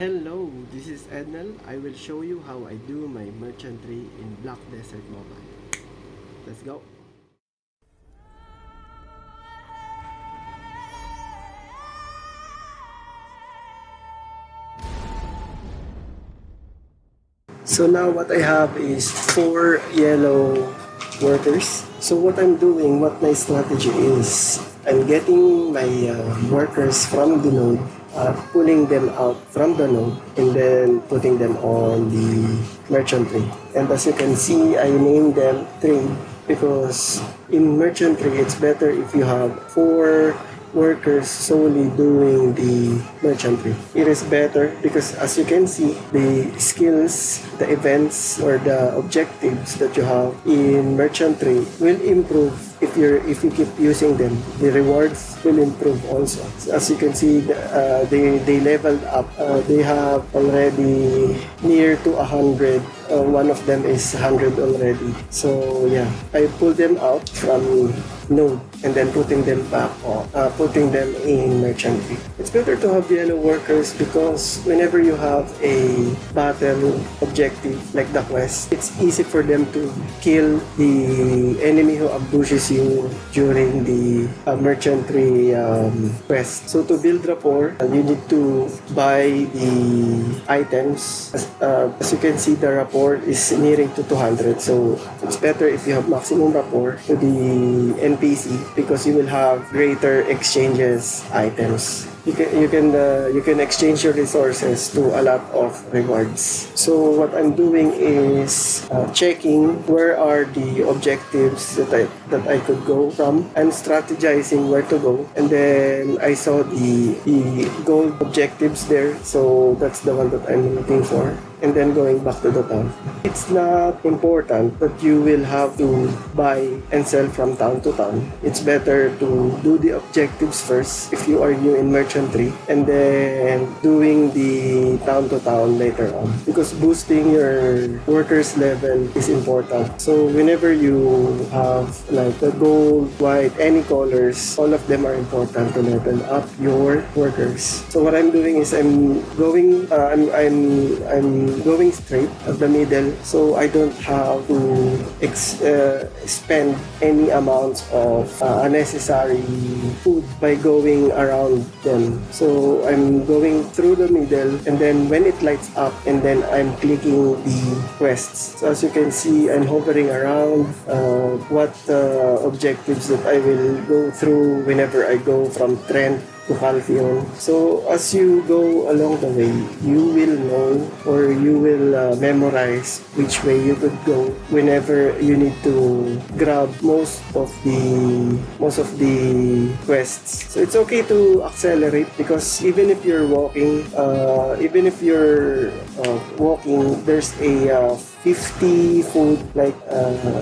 Hello, this is Ednel. I will show you how I do my merchantry in Black Desert Mobile. Let's go. So now what I have is 4 yellow workers. So what I'm doing, what my strategy is, I'm getting my workers from the node, pulling them out from the node, and then putting them on the merchantry. And as you can see, I named them trade because in merchantry, it's better if you have four workers solely doing the merchantry. It is better because as you can see, the skills, the events, or the objectives that you have in merchantry will improve if you keep using them. The rewards will improve also. So as you can see, they leveled up. They have already near to 100. One of them is 100 already. So yeah, I pulled them out from node and then putting them in merchantry. It's better to have yellow workers because whenever you have a battle objective like the quest, it's easy for them to kill the enemy who ambushes you during the merchantry quest. So to build rapport, you need to buy the items. As you can see, the rapport is nearing to 200. So it's better if you have maximum rapport to the NPC because you will have greater exchanges items. You can exchange your resources to a lot of rewards. So what I'm doing is checking where are the objectives that I could go from. I'm strategizing where to go, and then I saw the gold objectives there, so that's the one that I'm looking for. And then going back to the town. It's not important that you will have to buy and sell from town to town. It's better to do the objectives first if you are new in merchantry, and then doing the town to town later on, because boosting your workers level is important. So whenever you have like the gold, white, any colors, all of them are important to level up your workers. So what I'm doing is I'm going straight at the middle, so I don't have to spend any amounts of unnecessary food by going around them. So I'm going through the middle, and then when it lights up, and then I'm clicking the quests. So as you can see, I'm hovering around what objectives that I will go through whenever I go from Trent to Halcyon. So as you go along the way, you will know, or you will memorize which way you could go whenever you need to grab most of the quests. So it's okay to accelerate because even if you're walking, there's a 50 food, like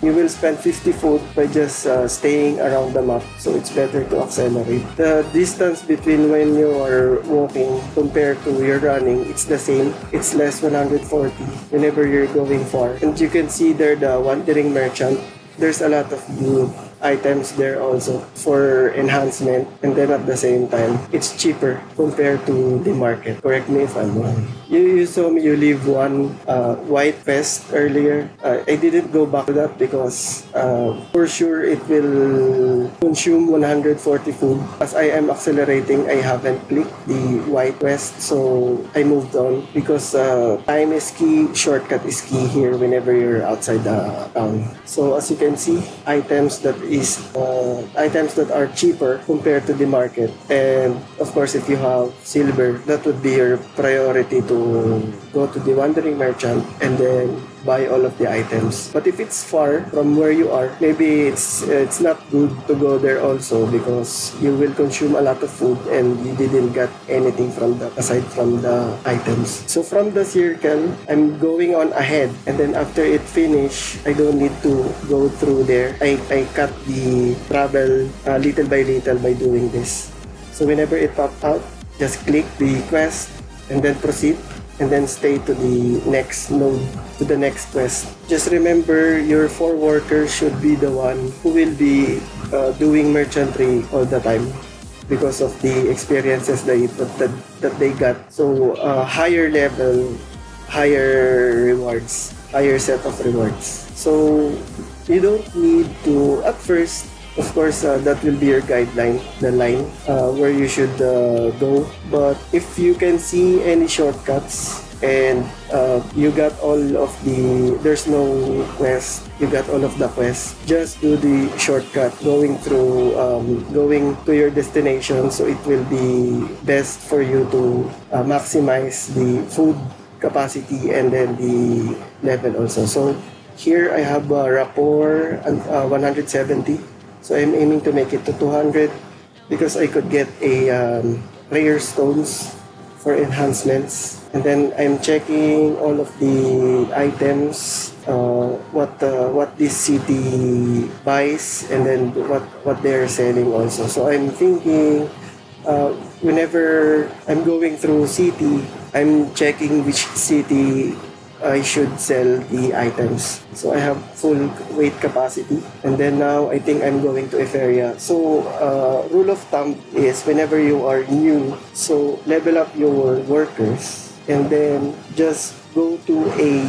you will spend 50 food by just staying around the map. So it's better to accelerate. The distance between when you are walking compared to you're running, it's the same. It's less 140 whenever you're going far. And you can see there the wandering merchant. There's a lot of good items there also for enhancement, and then at the same time it's cheaper compared to the market. Correct me if I'm wrong. You saw me, you leave one white vest earlier. I didn't go back to that because for sure it will consume 140 food. As I am accelerating, I haven't clicked the white vest, so I moved on because time is key, shortcut is key here whenever you're outside the town. So as you can see, items that are cheaper compared to the market. And of course, if you have silver, that would be your priority to go to the wandering merchant and then buy all of the items. But if it's far from where you are, maybe it's not good to go there also because you will consume a lot of food and you didn't get anything from that aside from the items. So from the circle, I'm going on ahead, and then after it finish, I don't need to go through there. I cut the travel little by little by doing this. So whenever it pops out, just click the quest and then proceed, and then stay to the next node, to the next quest. Just remember, your 4 workers should be the one who will be doing merchantry all the time. because of the experiences that they got. So higher level, higher rewards, higher set of rewards. So you don't need to, at first, of course, that will be your guideline, the line where you should go. But if you can see any shortcuts and you got all of there's no quest, you got all of the quests, just do the shortcut going to your destination. So it will be best for you to maximize the food capacity and then the level also. So here I have a rapport 170. So I'm aiming to make it to 200 because I could get a rare stones for enhancements. And then I'm checking all of the items, what this city buys, and then what they're selling also. So I'm thinking whenever I'm going through city, I'm checking which city I should sell the items. So I have full weight capacity. And then now I think I'm going to Eferia. So rule of thumb is whenever you are new, so level up your workers and then just go to a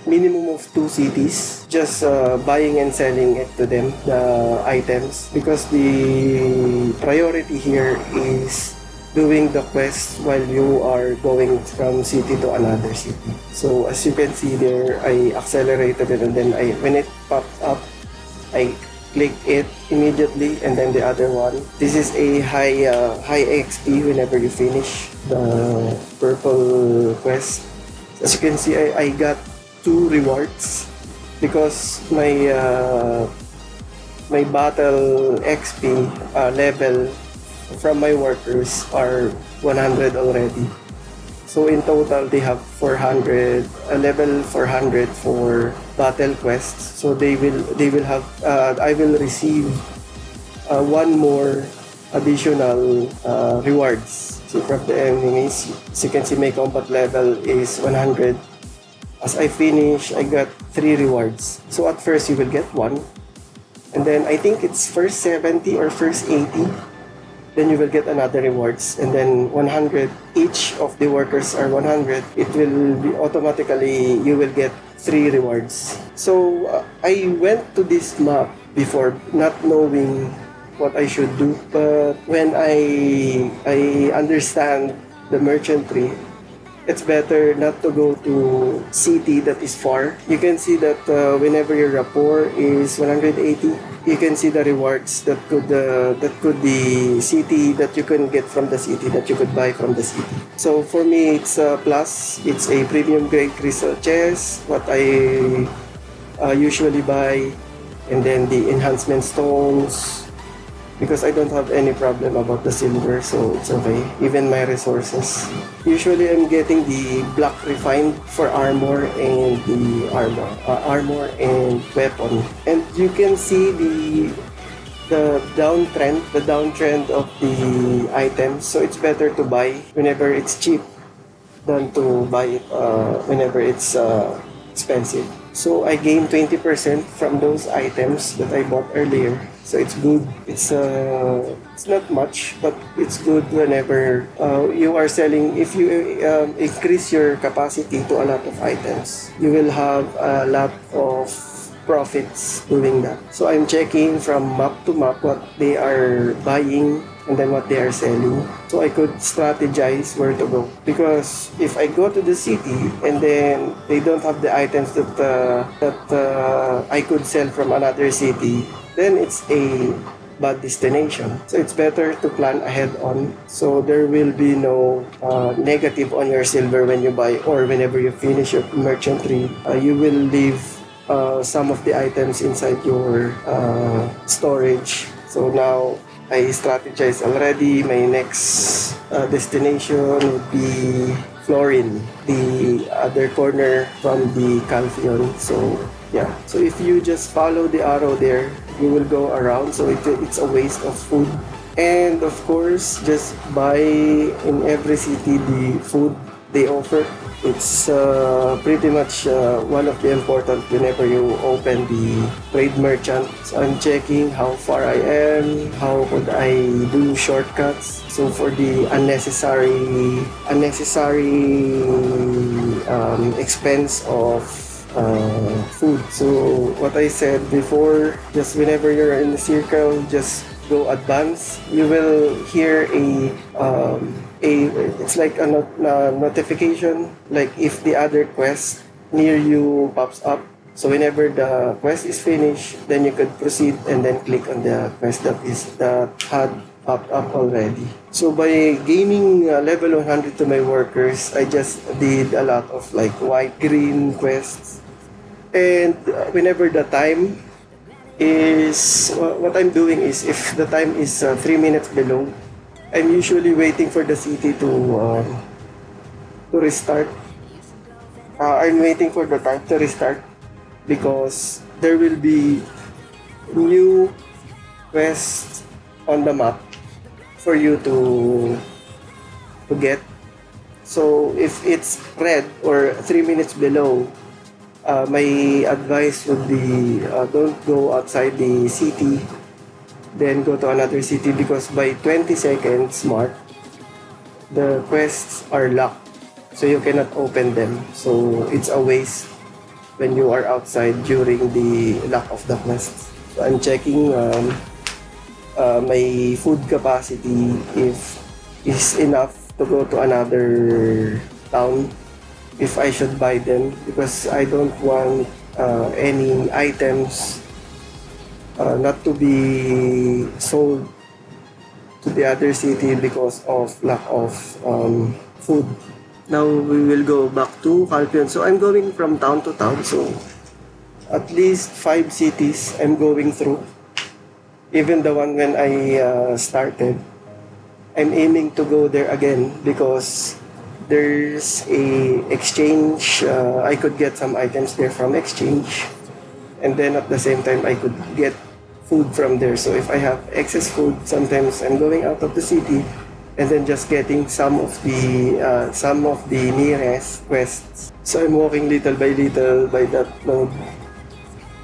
minimum of 2 cities, just buying and selling it to them, the items, because the priority here is doing the quest while you are going from city to another city. So as you can see there, I accelerated it and then when it popped up, I click it immediately and then the other one. This is a high XP whenever you finish the purple quest. As you can see, I got 2 rewards because my battle XP level from my workers are 100 already. So in total, they have 400, a level 400 for battle quests. So they will have, I will receive one more additional rewards. So from the enemies, as you can see, my combat level is 100. As I finish, I got 3 rewards. So at first, you will get 1. And then I think it's first 70 or first 80. Then you will get another rewards, and then 100, each of the workers are 100, it will be automatically, you will get 3 rewards. So I went to this map before not knowing what I should do, but when I understand the merchantry, it's better not to go to city that is far. You can see that whenever your rapport is 180, you can see the rewards that could the city that you can get from the city, that you could buy from the city. So for me, it's a plus. It's a premium grade crystal chest, what I usually buy, and then the enhancement stones, because I don't have any problem about the silver, so it's okay. Even my resources. Usually I'm getting the black refined for armor and the armor and weapon. And you can see the downtrend of the items. So it's better to buy whenever it's cheap than to buy it whenever it's expensive. So I gained 20% from those items that I bought earlier. So it's good. It's not much, but it's good whenever you are selling. If you increase your capacity to a lot of items, you will have a lot of profits doing that. So I'm checking from map to map what they are buying and then what they are selling, so I could strategize where to go. Because if I go to the city and then they don't have the items that I could sell from another city, then it's a bad destination. So it's better to plan ahead on, so there will be no negative on your silver when you buy, or whenever you finish your merchantry, you will leave some of the items inside your storage. So now I strategize already. My next destination would be Florin, the other corner from the Calphion. So yeah, so if you just follow the arrow there, you will go around, so it's a waste of food. And of course, just buy in every city the food they offer. It's pretty much one of the important whenever you open the trade merchant. So I'm checking how far I am, how could I do shortcuts. So for the unnecessary expense of food. So what I said before, just whenever you're in the circle, just go advance. You will hear a it's like a notification, like if the other quest near you pops up. So whenever the quest is finished, then you could proceed and then click on the quest that had popped up already. So by gaining level 100 to my workers, I just did a lot of like white green quests. And whenever the time is what I'm doing is, if the time is 3 minutes below, I'm usually waiting for the city to restart. I'm waiting for the time to restart because there will be new quests on the map for you to get. So if it's red or 3 minutes below, my advice would be don't go outside the city, then go to another city, because by 20 seconds mark, the quests are locked. So you cannot open them. So it's a waste when you are outside during the lock of the quests. So I'm checking my food capacity if is enough to go to another town, if I should buy them, because I don't want any items not to be sold to the other city because of lack of food. Now we will go back to Calpion. So I'm going from town to town. So at least 5 cities I'm going through. Even the one when I started, I'm aiming to go there again because there's a exchange. I could get some items there from exchange, and then at the same time I could get food from there. So if I have excess food, sometimes I'm going out of the city and then just getting some of the nearest quests. So I'm walking little by that node,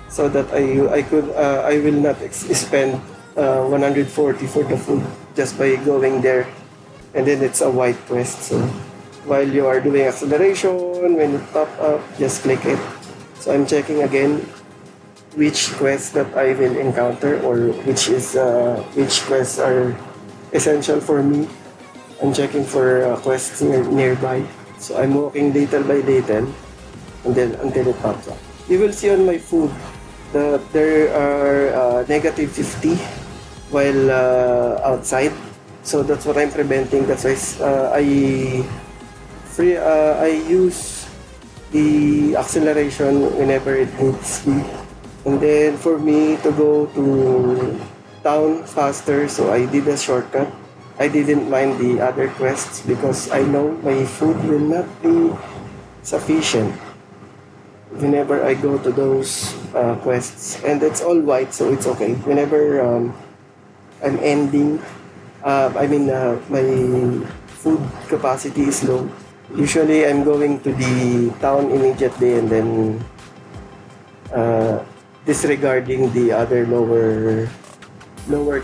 so that I will not spend 140 for the food just by going there, and then it's a white quest. So while you are doing acceleration, when it pop up, just click it. So I'm checking again which quests that I will encounter, or which quests are essential for me. I'm checking for quests nearby. So I'm walking little by little, and then until it pops up. You will see on my food that there are negative 50 while outside. So that's what I'm preventing. That's why I use the acceleration whenever it needs me. And then for me to go to town faster, so I did a shortcut. I didn't mind the other quests because I know my food will not be sufficient whenever I go to those quests. And it's all white, so it's okay. Whenever I'm ending, my food capacity is low. Usually I'm going to the town immediately and then disregarding the other lower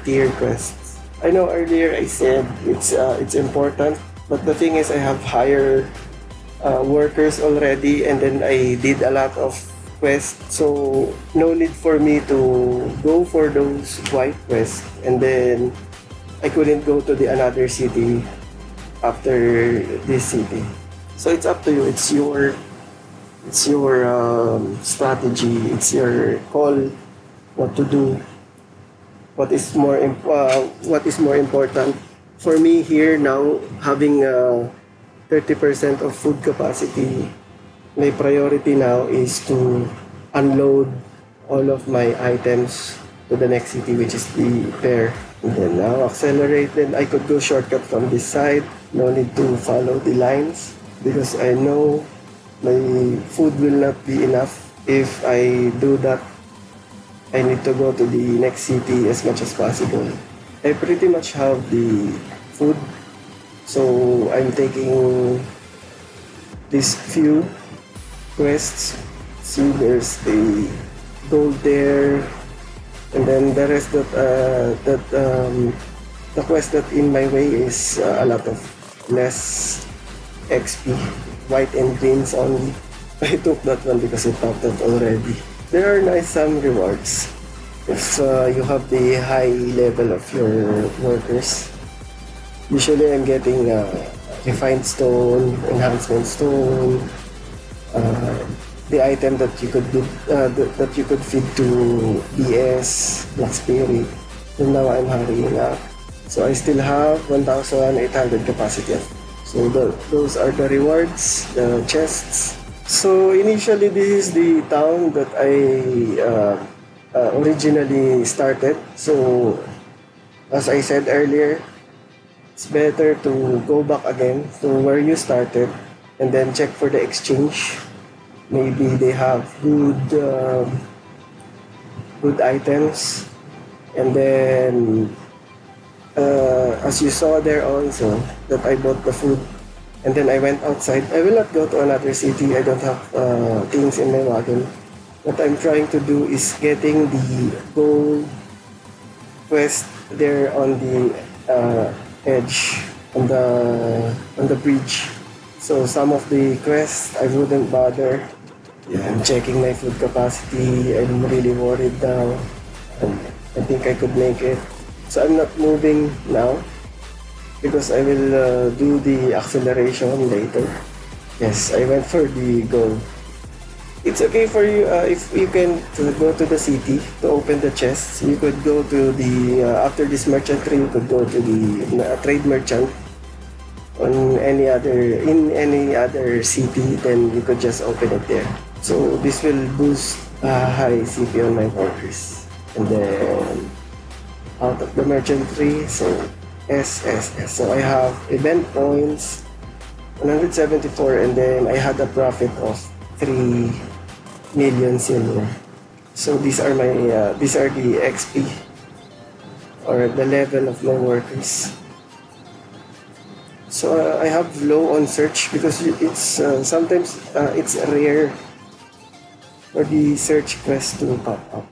tier quests. I know earlier I said it's important, but the thing is I have higher workers already, and then I did a lot of quests, so no need for me to go for those white quests, and then I couldn't go to the another city after this city. So it's up to you. It's your strategy. It's your call what to do. What is more important for me here now, having 30% of food capacity. My priority now is to unload all of my items to the next city, which is the fair. And then now accelerate. Then I could go shortcut from this side. No need to follow the lines because I know my food will not be enough. If I do that, I need to go to the next city as much as possible. I pretty much have the food, so I'm taking these few quests. See, there's a gold there, and then the rest the quest that in my way is a lot of less XP, white and greens only. I took that one because it topped out already. There are nice some rewards if you have the high level of your workers. Usually I'm getting refined stone, enhancement stone, the item that you could that you could feed to BS, Black Spirit. And now I'm hurrying up. So I still have 1,800 capacity. So those are the rewards, the chests. So initially this is the town that I originally started. So as I said earlier, it's better to go back again to where you started and then check for the exchange. Maybe they have good items. And then as you saw there also that I bought the food and then I went outside. I will not go to another city. I don't have things in my wagon. What I'm trying to do is getting the gold quest there on the edge on the bridge. So some of the quests I wouldn't bother. Yeah, I'm checking my food capacity. I'm really worried now. I think I could make it. So I'm not moving now because I will do the acceleration later. Yes, I went for the gold. It's okay for you if you can go to the city to open the chests. You could go to the after this merchantry. You could go to the trade merchant on any other city. Then you could just open it there. So this will boost high CP on my workers. And then out of the merchantry, so SSS. So I have event points 174, and then I had a profit of 3 million silver. So these are the XP or the level of my workers. So I have low on search because it's sometimes it's rare for the search quest to pop up.